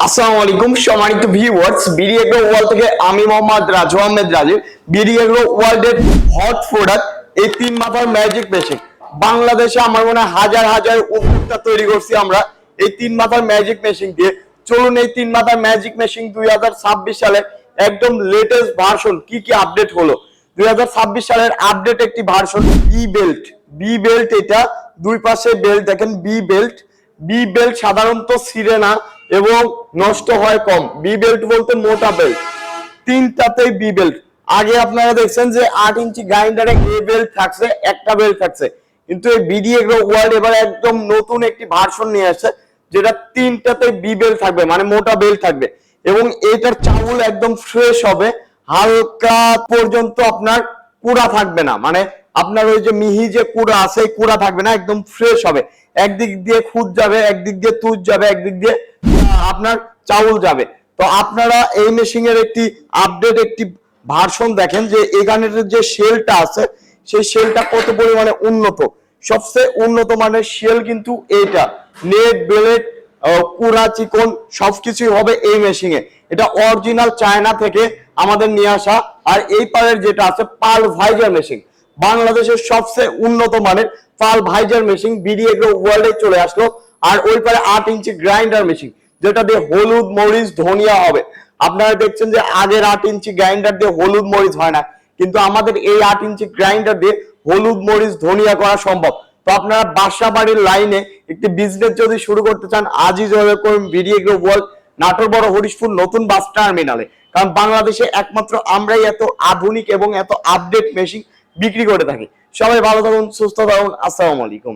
আসসালামু আলাইকুম সম্মানিত ভিউয়ার্স, বিডি এগ্রো ওয়ার্ল্ড থেকে আমি মোহাম্মদ রাজু আহমেদ রাজীব। বিডি এগ্রো ওয়ার্ল্ডের হট প্রোডাক্ট এই তিন মাথার ম্যাজিক মেশিন। বাংলাদেশে আমার মনে হয় হাজার হাজার উদ্যোক্তা তৈরি করছি আমরা এই তিন মাথার ম্যাজিক মেশিন দিয়ে। চলুন এই তিন মাথার ম্যাজিক মেশিন 2026 সালে একদম লেটেস্ট ভার্সন কি কি আপডেট হলো। 2026 সালের আপডেট একটি ভার্সন বি বেল্ট। এটা দুই পাশে বেল্ট দেখেন, বি বেল্ট সাধারণত ছিঁড়ে না এবং নষ্ট হয় কম। বি বেল্ট বলতে মোটা বেল্ট, তিনটাতেই বি বেল্ট। আগে আপনারা দেখছেন যে 8 ইঞ্চি গ্রাইন্ডারে এ বেল্ট থাকছে, একটা বেল্ট থাকছে, কিন্তু এই বিডি এগ্রো ওয়ার্ল্ড এবার একদম নতুন একটি ভার্সন নিয়ে আসছে যেটা তিনটাতে বি বেল্ট থাকবে, মানে মোটা বেল্ট থাকবে এবং এটার চাউল একদম ফ্রেশ হবে, হালকা পর্যন্ত আপনার কুড়া থাকবে না, মানে আপনার ওই যে মিহি যে কুড়া আছে এই কুড়া থাকবে না, একদম ফ্রেশ হবে। একদিক দিয়ে খুদ যাবে, একদিক দিয়ে তুষ যাবে, একদিক দিয়ে আপনার চাউল যাবে। তো আপনারা এই মেশিনের একটি আপডেট একটি ভার্সন দেখেন যে এখানের যে শেলটা আছে সেই শেলটা কত পরিমাণে উন্নত। সবচেয়ে উন্নত মানের শেল কিন্তু এইটা, নেট বেলেট কুড়া চিকন সবকিছুই হবে এই মেশিনে। এটা অরিজিনাল চায়না থেকে আমাদের নিয়ে আসা। আর এই পারের যেটা আছে পাল ভাইজার মেশিন, বাংলাদেশের সবচেয়ে উন্নত মানের পাল ভাইজার মেশিন বিডি এগ্রো ওয়ার্ল্ডে চলে আসলো। আর ওই পারে 8 ইঞ্চি গ্রাইন্ডার মেশিন যেটা দিয়ে হলুদ মরিচ ধনিয়া হবে। আপনারা দেখছেন যে আগের 8 ইঞ্চি গ্রাইন্ডার দিয়ে হলুদ মরিচ হয় না, কিন্তু আমাদের এই 8 ইঞ্চি গ্রাইন্ডার দিয়ে হলুদ মরিচ ধনিয়া করা সম্ভব। তো আপনারা বাসা বাড়ির লাইনে একটি বিজনেস যদি শুরু করতে চান আজই যোগাযোগ করুন বিডি এগ্রো ওয়ার্ল্ড, নাটোর বড় হরিশপুর নতুন বাস টার্মিনালে। কারণ বাংলাদেশে একমাত্র আমরাই এত আধুনিক এবং এত আপডেট মেশিন বিক্রি করে থাকি। সবাই ভালো থাকুন, সুস্থ থাকুন। আসসালামু আলাইকুম।